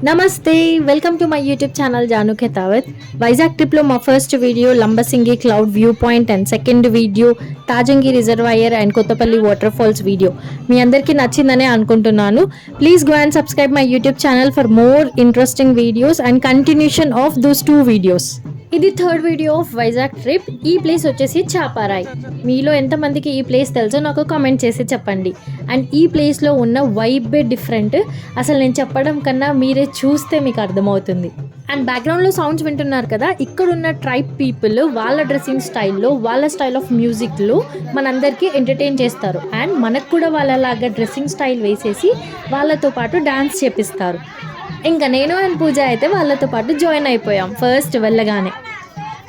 నమస్తే, welcome to my YouTube channel Janu Khetavath. Vizag ట్రిప్లో మా first video Lambasingi cloud view point and second video Tajangi reservoir and Kothapalli water falls video మీ అందరికీ నచ్చిందనే అనుకుంటున్నాను. Please go and subscribe my YouTube channel for more interesting videos and continuation of those 2 videos. ఇది third video of Vizag trip. ఈ place వచ్చేసి చాపారాయ్. మీలో ఎంతమందికి ఈ ప్లేస్ తెలుసో నాకు కామెంట్ చేసి చెప్పండి. అండ్ ఈ ప్లేస్లో ఉన్న వైబే డిఫరెంట్. అసలు నేను చెప్పడం కన్నా మీరే చూస్తే మీకు అర్థమవుతుంది. అండ్ బ్యాక్గ్రౌండ్లో సౌండ్స్ వింటున్నారు కదా, ఇక్కడున్న ట్రైబ్ పీపుల్ వాళ్ళ డ్రెస్సింగ్ స్టైల్లో, వాళ్ళ స్టైల్ ఆఫ్ మ్యూజిక్లో మనందరికీ ఎంటర్టైన్ చేస్తారు. అండ్ మనకు కూడా వాళ్ళలాగా డ్రెస్సింగ్ స్టైల్ వేసేసి వాళ్ళతో పాటు డాన్స్ చేపిస్తారు. ఇంకా నేను అండ్ పూజ అయితే వాళ్ళతో పాటు జాయిన్ అయిపోయాం ఫస్ట్ వెళ్ళగానే.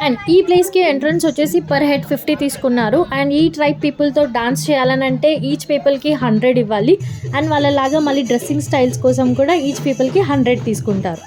అండ్ ఈ ప్లేస్కి ఎంట్రన్స్ వచ్చేసి పర్ హెడ్ 50 తీసుకున్నారు. అండ్ ఈ ట్రైబ్ పీపుల్తో డాన్స్ చేయాలనంటే ఈచ్ పీపుల్కి 100 ఇవ్వాలి. అండ్ వాళ్ళలాగా మళ్ళీ డ్రెస్సింగ్ స్టైల్స్ కోసం కూడా ఈచ్ పీపుల్కి 100 తీసుకుంటారు.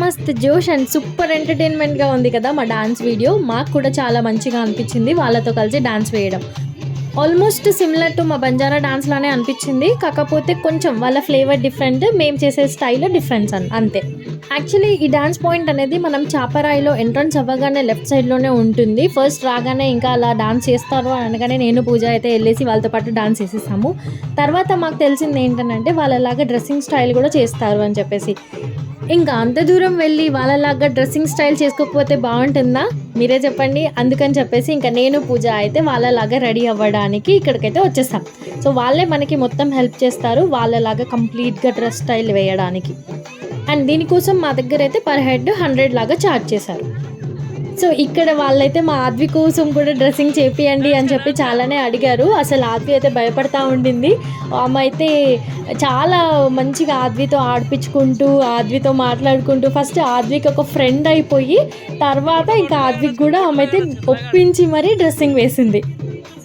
మస్త్ జోష్ అండ్ సూపర్ ఎంటర్టైన్మెంట్గా ఉంది కదా మా డాన్స్ వీడియో. మాకు కూడా చాలా మంచిగా అనిపించింది వాళ్ళతో కలిసి డాన్స్ వేయడం. ఆల్మోస్ట్ సిమిలర్ టు మా బంజారా డాన్స్ లానే అనిపించింది, కాకపోతే కొంచెం వాళ్ళ ఫ్లేవర్ డిఫరెంట్, మేము చేసే స్టైల్ డిఫరెన్స్ అంతే. యాక్చువల్లీ ఈ డాన్స్ పాయింట్ అనేది మనం చాపరాయిలో ఎంట్రన్స్ అవ్వగానే లెఫ్ట్ సైడ్లోనే ఉంటుంది. ఫస్ట్ రాగానే ఇంకా అలా డాన్స్ చేస్తారు అనగానే నేను పూజ అయితే వెళ్ళేసి వాళ్ళతో పాటు డాన్స్ చేసేసాము. తర్వాత మాకు తెలిసింది ఏంటంటే వాళ్ళలాగా డ్రెస్సింగ్ స్టైల్ కూడా చేస్తారు అని చెప్పేసి. ఇంకా అంత దూరం వెళ్ళి వాళ్ళలాగా డ్రెస్సింగ్ స్టైల్ చేసుకోకపోతే బాగుంటుందా, మీరే చెప్పండి. అందుకని చెప్పేసి ఇంకా నేను పూజ అయితే వాళ్ళలాగా రెడీ అవ్వడానికి ఇక్కడికైతే వచ్చేస్తాం. సో వాళ్ళే మనకి మొత్తం హెల్ప్ చేస్తారు వాళ్ళలాగా కంప్లీట్గా డ్రెస్ స్టైల్ వేయడానికి. అండ్ దీనికోసం మా దగ్గర అయితే పర్ హెడ్ 100 లాగా ఛార్జ్ చేశారు. సో ఇక్కడ వాళ్ళైతే మా ఆద్వి కోసం కూడా డ్రెస్సింగ్ చేపియండి అని చెప్పి చాలానే అడిగారు. అసలు ఆద్వి అయితే భయపడతా ఉండింది. ఆమె అయితే చాలా మంచిగా ఆద్వితో ఆడిపించుకుంటూ ఆద్వితో మాట్లాడుకుంటూ ఫస్ట్ ఆద్వికి ఒక ఫ్రెండ్ అయిపోయి తర్వాత ఇంకా ఆద్వికి కూడా ఆమె అయితే ఒప్పించి మరీ డ్రెస్సింగ్ వేసింది.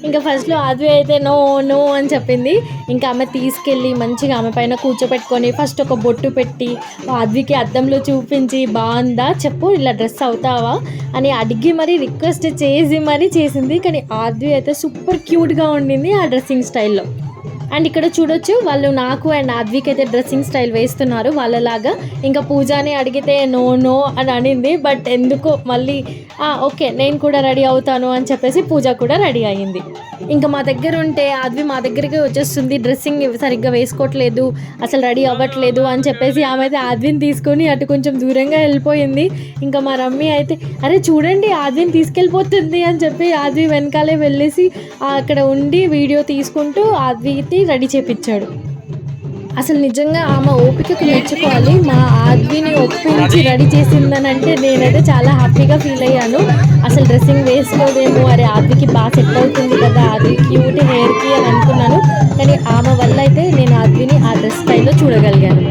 ఇంకా ఫస్ట్లో ఆద్వి అయితే నో నో అని చెప్పింది. ఇంకా ఆమె తీసుకెళ్ళి మంచిగా ఆమె పైన కూర్చోపెట్టుకొని ఫస్ట్ ఒక బొట్టు పెట్టి ఆద్వికి అద్దంలో చూపించి బాగుందా చెప్పు ఇలా డ్రెస్ అవుతావా అని అడిగి మరీ రిక్వెస్ట్ చేసి మరీ చేసింది. కానీ ఆద్వి అయితే సూపర్ క్యూట్గా ఉండింది ఆ డ్రెస్సింగ్ స్టైల్లో. అండ్ ఇక్కడ చూడొచ్చు వాళ్ళు నాకు అండ్ ఆద్వికి అయితే డ్రెస్సింగ్ స్టైల్ వేస్తున్నారు వాళ్ళలాగా. ఇంకా పూజాని అడిగితే నో నో అని అనింది. బట్ ఎందుకో మళ్ళీ ఓకే నేను కూడా రెడీ అవుతాను అని చెప్పేసి పూజ కూడా రెడీ అయ్యింది. ఇంకా మా దగ్గర ఉంటే ఆద్వి మా దగ్గరికి వచ్చేస్తుంది, డ్రెస్సింగ్ సరిగ్గా వేసుకోవట్లేదు అసలు రెడీ అవ్వట్లేదు అని చెప్పేసి ఆమె అయితే ఆద్విని తీసుకొని అటు కొంచెం దూరంగా వెళ్ళిపోయింది. ఇంకా మా రమ్మి అయితే అరే చూడండి ఆద్విని తీసుకెళ్ళిపోతుంది అని చెప్పి ఆద్వి వెనకాలే వెళ్ళేసి అక్కడ ఉండి వీడియో తీసుకుంటూ ఆద్వికి రెడీ చేపించాడు. అసలు నిజంగా ఆమె ఓపికకు మెచ్చుకోవాలి. మా ఆద్విని ఒప్పించి రెడీ చేసిందని అంటే నేనైతే చాలా హ్యాపీగా ఫీల్ అయ్యాను. అసలు డ్రెస్సింగ్ వేసుకోదేమో అరే ఆద్వికి బాగా సెట్ అవుతుంది కదా ఆద్వి క్యూట్ హెయిర్కి అని అనుకున్నాను. కానీ ఆమె వల్ల అయితే నేను ఆద్విని ఆ డ్రెస్ స్టైల్లో చూడగలిగాను.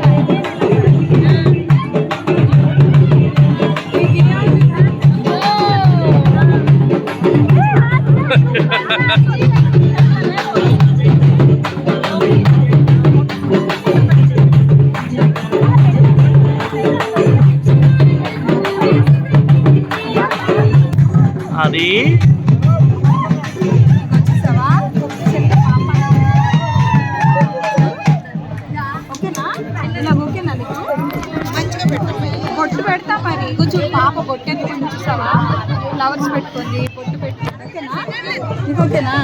అది బొట్టు పెడతా మరి కొంచెం పాప బొట్టెని కొంచెం చూసావా ఫ్లవర్స్ పెట్టుకుంది బొట్టు పెట్టుకుంది. ఓకేనా నీకు ఓకేనా?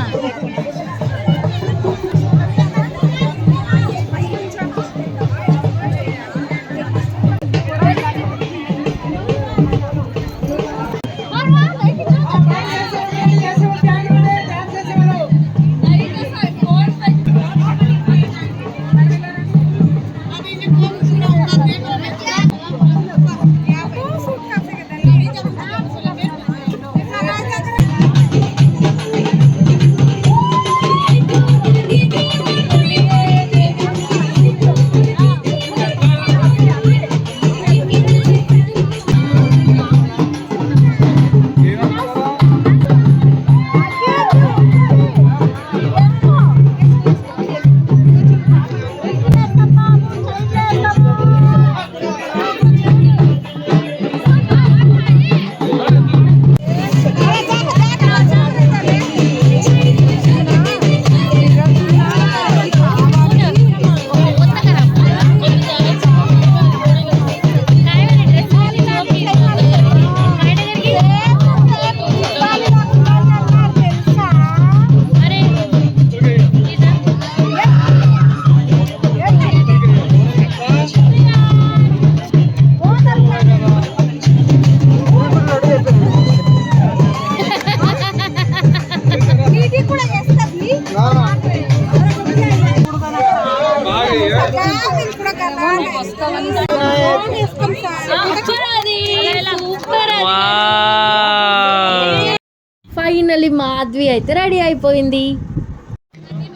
ఫైనలీ మాధవి అయితే రెడీ అయిపోయింది.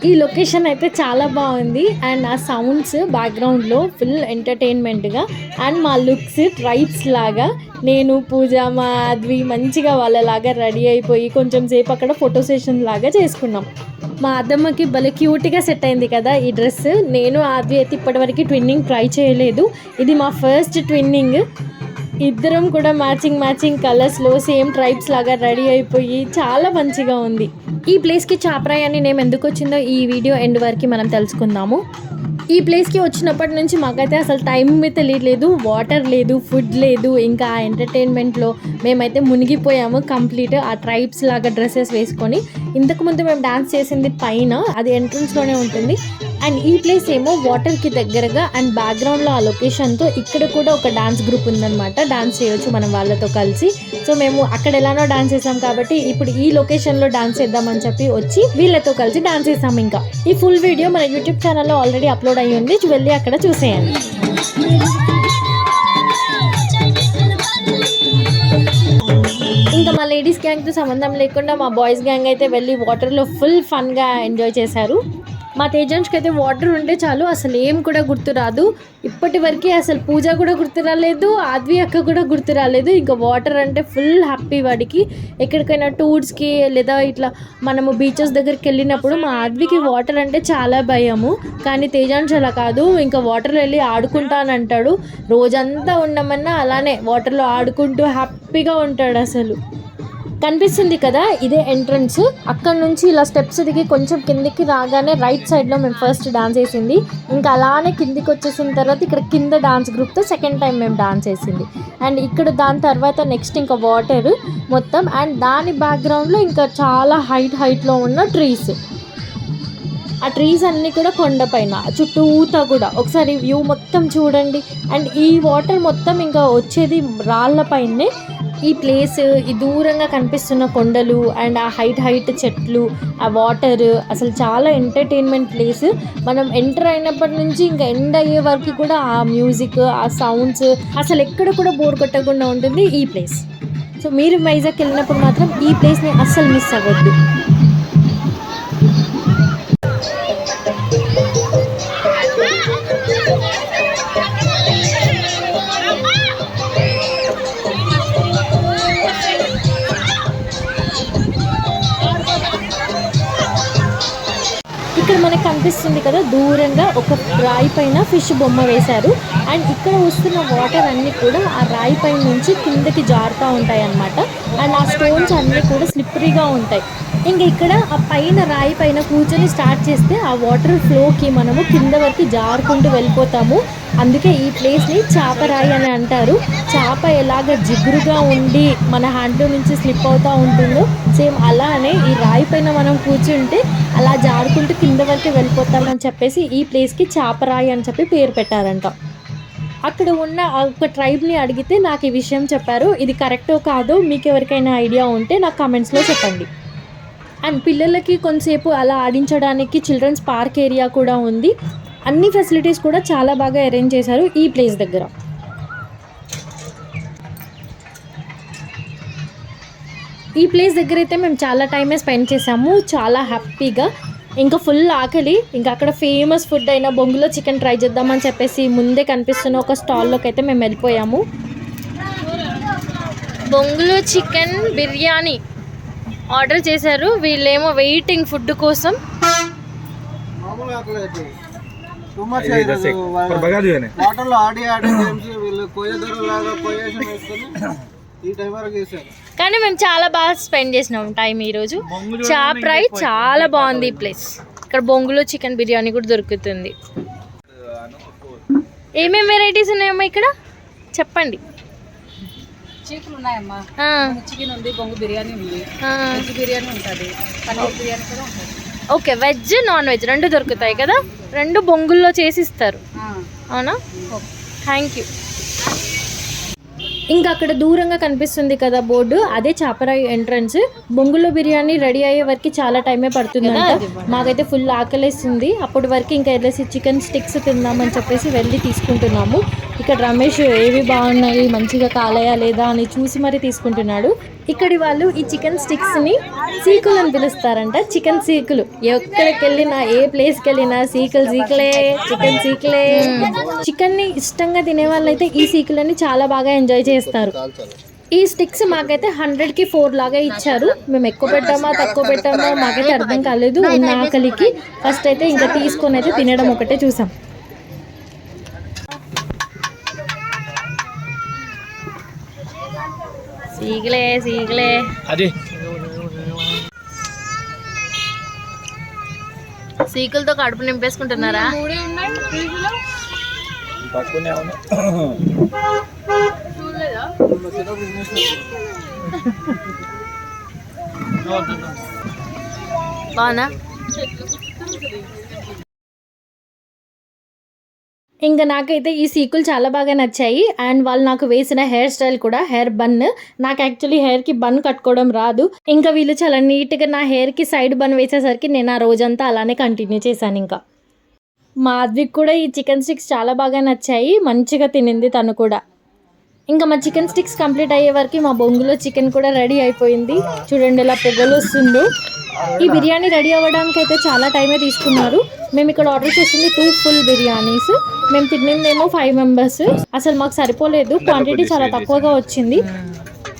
ఈ లొకేషన్ అయితే చాలా బాగుంది అండ్ ఆ సౌండ్స్ బ్యాక్గ్రౌండ్లో ఫుల్ ఎంటర్టైన్మెంట్గా అండ్ మా లుక్స్ ట్రైబ్స్ లాగా నేను పూజ మాధవి మంచిగా వాళ్ళలాగా రెడీ అయిపోయి కొంచెం సేపు అక్కడ ఫోటో సెషన్ లాగా చేసుకున్నాం. మా అద్దమ్మకి భలే క్యూట్గా సెట్ అయింది కదా ఈ డ్రెస్. నేను ఆద్వి అయితే ఇప్పటివరకు ట్విన్నింగ్ ట్రై చేయలేదు, ఇది మా ఫస్ట్ ట్విన్నింగ్. ఇద్దరం కూడా మ్యాచింగ్ కలర్స్లో సేమ్ ట్రైబ్స్ లాగా రెడీ అయిపోయి చాలా మంచిగా ఉంది. ఈ ప్లేస్కి చాపరాయి అని నేమ్ ఎందుకు వచ్చిందో ఈ వీడియో ఎండ్ వరకు మనం తెలుసుకుందాము. ఈ ప్లేస్కి వచ్చినప్పటి నుంచి మాకైతే అసలు టైం తెలియట్లేదు, వాటర్ లేదు, ఫుడ్ లేదు, ఇంకా ఆ ఎంటర్టైన్మెంట్లో మేమైతే మునిగిపోయాము కంప్లీట్. ఆ ట్రైబ్స్ లాగా డ్రెస్సెస్ వేసుకొని ఇంతకుముందు మేము డాన్స్ చేసింది పైన, అది ఎంట్రన్స్లోనే ఉంటుంది. అండ్ ఈ ప్లేస్ ఏమో వాటర్కి దగ్గరగా అండ్ బ్యాక్గ్రౌండ్లో ఆ లొకేషన్తో ఇక్కడ కూడా ఒక డాన్స్ గ్రూప్ ఉందన్నమాట. డాన్స్ చేయొచ్చు మనం వాళ్ళతో కలిసి. సో మేము అక్కడ ఎలానో డాన్స్ చేసాం కాబట్టి ఇప్పుడు ఈ లొకేషన్లో డాన్స్ చేద్దామని చెప్పి వచ్చి వీళ్ళతో కలిసి డాన్స్ చేసాం. ఇంకా ఈ ఫుల్ వీడియో మన యూట్యూబ్ ఛానల్లో ఆల్రెడీ అప్లోడ్ అయ్యి ఉంది, వెళ్ళి అక్కడ చూసేయండి. ఇంకా మా లేడీస్ గ్యాంగ్తో సంబంధం లేకుండా మా బాయ్స్ గ్యాంగ్ అయితే వెళ్ళి వాటర్లో ఫుల్ ఫన్గా ఎంజాయ్ చేశారు. మా తేజాన్స్కి అయితే వాటర్ ఉంటే చాలు అసలు ఏం కూడా గుర్తు రాదు. ఇప్పటి వరకు అసలు పూజ కూడా గుర్తు రాలేదు, ఆద్వి అక్క కూడా గుర్తు రాలేదు. ఇంకా వాటర్ అంటే ఫుల్ హ్యాపీ వాడికి. ఎక్కడికైనా టూర్స్కి లేదా ఇట్లా మనము బీచెస్ దగ్గరికి వెళ్ళినప్పుడు మా ఆద్వికి వాటర్ అంటే చాలా భయము, కానీ తేజాన్స్ అలా కాదు. ఇంకా వాటర్లో వెళ్ళి ఆడుకుంటానంటాడు. రోజంతా ఉండమన్నా అలానే వాటర్లో ఆడుకుంటూ హ్యాపీగా ఉంటాడు. అసలు కనిపిస్తుంది కదా, ఇదే ఎంట్రన్స్. అక్కడ నుంచి ఇలా స్టెప్స్ దిగి కొంచెం కిందికి రాగానే రైట్ సైడ్లో మేము ఫస్ట్ డాన్స్ వేసింది. ఇంకా అలానే కిందికి వచ్చేసిన తర్వాత ఇక్కడ కింద డాన్స్ గ్రూప్తో సెకండ్ టైం మేము డాన్స్ వేసింది. అండ్ ఇక్కడ దాని తర్వాత నెక్స్ట్ ఇంకా వాటర్ మొత్తం. అండ్ దాని బ్యాక్గ్రౌండ్లో ఇంకా చాలా హైట్లో ఉన్న ట్రీస్. ఆ ట్రీస్ అన్నీ కూడా కొండపైన చుట్టూతా కూడా ఒకసారి వ్యూ మొత్తం చూడండి. అండ్ ఈ వాటర్ మొత్తం ఇంకా వచ్చేది రాళ్ళపైనే. ఈ ప్లేస్, ఈ దూరంగా కనిపిస్తున్న కొండలు అండ్ ఆ హైట్ చెట్లు, ఆ వాటర్ అసలు చాలా ఎంటర్టైన్మెంట్ ప్లేస్. మనం ఎంటర్ అయినప్పటి నుంచి ఇంకా ఎండ్ అయ్యే వరకు కూడా ఆ మ్యూజిక్, ఆ సౌండ్స్ అసలు ఎక్కడ కూడా బోర్ కొట్టకుండా ఉంటుంది ఈ ప్లేస్. సో మీరు వైజాగ్ వెళ్ళినప్పుడు మాత్రం ఈ ప్లేస్ని అస్సలు మిస్ అవ్వద్దు. ఇక్కడ మనకు కనిపిస్తుంది కదా దూరంగా ఒక రాయి పైన ఫిష్ బొమ్మ వేశారు. అండ్ ఇక్కడ వస్తున్న వాటర్ అన్నీ కూడా ఆ రాయి పైన నుంచి కిందకి జారుతూ ఉంటాయి అన్నమాట. అండ్ ఆ స్టోన్స్ అన్నీ కూడా స్లిప్పరీగా ఉంటాయి. ఇంకా ఇక్కడ ఆ పైన రాయి పైన కూర్చొని స్టార్ట్ చేస్తే ఆ వాటర్ ఫ్లోకి మనము కింద వరకు జారుకుంటూ వెళ్ళిపోతాము. అందుకే ఈ ప్లేస్ని చాపరాయి అని అంటారు. చేప ఎలాగ జిగురుగా ఉండి మన హ్యాండ్లో నుంచి స్లిప్ అవుతూ ఉంటుందో సేమ్ అలానే ఈ రాయి పైన మనం కూర్చుంటే అలా జారుకుంటూ కింద వరకు వెళ్ళిపోతామని చెప్పేసి ఈ ప్లేస్కి చాపరాయి అని చెప్పి పేరు పెట్టారంట. అక్కడ ఉన్న ఒక ట్రైబ్ని అడిగితే నాకు ఈ విషయం చెప్పారు. ఇది కరెక్టో కాదో మీకు ఎవరికైనా ఐడియా ఉంటే నాకు కామెంట్స్లో చెప్పండి. అండ్ పిల్లలకి కొంతసేపు అలా ఆడించడానికి చిల్డ్రన్స్ పార్క్ ఏరియా కూడా ఉంది. అన్ని ఫెసిలిటీస్ కూడా చాలా బాగా అరేంజ్ చేశారు ఈ ప్లేస్ దగ్గర. ఈ ప్లేస్ దగ్గర అయితే మేము చాలా టైమే స్పెండ్ చేసాము, చాలా హ్యాపీగా. ఇంకా ఫుల్ ఆకలి. ఇంకా అక్కడ ఫేమస్ ఫుడ్ అయిన బొంగులో చికెన్ ట్రై చేద్దామని చెప్పేసి ముందే కనిపిస్తున్న ఒక స్టాల్లోకి అయితే మేము వెళ్ళిపోయాము. బొంగులో చికెన్ బిర్యానీ ఆర్డర్ చేశారు. వీళ్ళేమో వెయిటింగ్ ఫుడ్ కోసం. కానీ మేము చాలా బాగా స్పెండ్ చేసినాం టైం ఈరోజు. చాప్ ఫ్రై చాలా బాగుంది ఈ ప్లేస్. ఇక్కడ బొంగులో చికెన్ బిర్యానీ కూడా దొరుకుతుంది. ఏమేమి వెరైటీస్ ఉన్నాయమ్మా ఇక్కడ చెప్పండి. చికెన్ ఉన్నాయమ్మా, చికెన్ ఉంది, బొంగు బిర్యానీ ఉంది, వెజ్ బిర్యానీ ఉంటుంది, పన్నీర్ బిర్యానీ కూడా ఉంటుంది. ఓకే, వెజ్ నాన్ వెజ్ రెండు దొరుకుతాయి కదా, రెండు బొంగుల్లో చేసి ఇస్తారు అవునా? Thank you. ఇంకా అక్కడ దూరంగా కనిపిస్తుంది కదా బోర్డు, అదే చాపరాయి ఎంట్రన్స్. బొంగులో బిర్యానీ రెడీ అయ్యే వరకు చాలా టైమే పడుతుంది. మాకైతే ఫుల్ ఆకలేస్తుంది. అప్పటి వరకు ఇంకా వెళ్ళేసి చికెన్ స్టిక్స్ తిందామని చెప్పేసి వెళ్ళి తీసుకుంటున్నాము. ఇక్కడ రమేష్ ఏవి బాగున్నాయి, మంచిగా కాలయా లేదా అని చూసి మరీ తీసుకుంటున్నాడు. ఇక్కడి వాళ్ళు ఈ చికెన్ స్టిక్స్ని సీకులు అని పిలుస్తారంట. చికెన్ సీకులు. ఎక్కడికి వెళ్ళినా, ఏ ప్లేస్కి వెళ్ళినా సీకులే, చికెన్ సీకులే. చికెన్ని ఇష్టంగా తినే వాళ్ళైతే ఈ సీకులని చాలా బాగా ఎంజాయ్ చేస్తారు. ఈ స్టిక్స్ మాకైతే 100కి 4 లాగా ఇచ్చారు. మేము ఎక్కువ పెట్టామా తక్కువ పెట్టామా మాకైతే అర్థం కాలేదు. ఉన్న ఆకలికి ఫస్ట్ అయితే ఇంకా తీసుకొని అయితే తినడం ఒకటే చూసాం. సీకులే అది సీకులతో కడుపు నింపేసుకుంటున్నారా? బాగున్నా? ఇంకా నాకైతే ఈ సీకులు చాలా బాగా నచ్చాయి. అండ్ వాళ్ళు నాకు వేసిన హెయిర్ స్టైల్ కూడా హెయిర్ బన్. నాకు యాక్చువల్లీ హెయిర్కి బన్ కట్టుకోవడం రాదు. ఇంకా వీళ్ళు చాలా నీట్గా నా హెయిర్కి సైడ్ బన్ వేసేసరికి నేను ఆ రోజంతా అలానే కంటిన్యూ చేశాను. ఇంకా మాధవికి కూడా ఈ చికెన్ స్టిక్స్ చాలా బాగా నచ్చాయి. మంచిగా తినింది తను కూడా. ఇంకా మా చికెన్ స్టిక్స్ కంప్లీట్ అయ్యే వరకు మా బొంగులో చికెన్ కూడా రెడీ అయిపోయింది. చూడండి ఎలా పొగలు వస్తుందో. ఈ బిర్యానీ రెడీ అవ్వడానికి అయితే చాలా టైమే తీసుకున్నారు. మేము ఇక్కడ ఆర్డర్ చేసింది 2 ఫుల్ బిర్యానీస్. మేము తిన్నిందేమో 5 మెంబర్స్. అసలు మాకు సరిపోలేదు, క్వాంటిటీ చాలా తక్కువగా వచ్చింది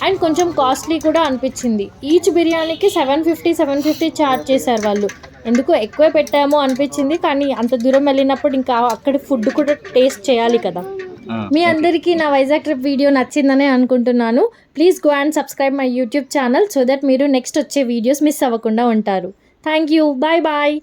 అండ్ కొంచెం కాస్ట్లీ కూడా అనిపించింది. ఈచ్ బిర్యానీకి 750 ఛార్జ్ చేశారు వాళ్ళు. ఎందుకు ఎక్కువ పెట్టామో అనిపించింది, కానీ అంత దూరం వెళ్ళినప్పుడు ఇంకా అక్కడ ఫుడ్ కూడా టేస్ట్ చేయాలి కదా. మీ అందరికీ నా వైజాగ్ ట్రిప్ వీడియో నచ్చిందనే అనుకుంటున్నాను. Please go and subscribe my YouTube channel so that మీరు నెక్స్ట్ వచ్చే వీడియోస్ మిస్ అవ్వకుండా ఉంటారు. Thank you. Bye bye.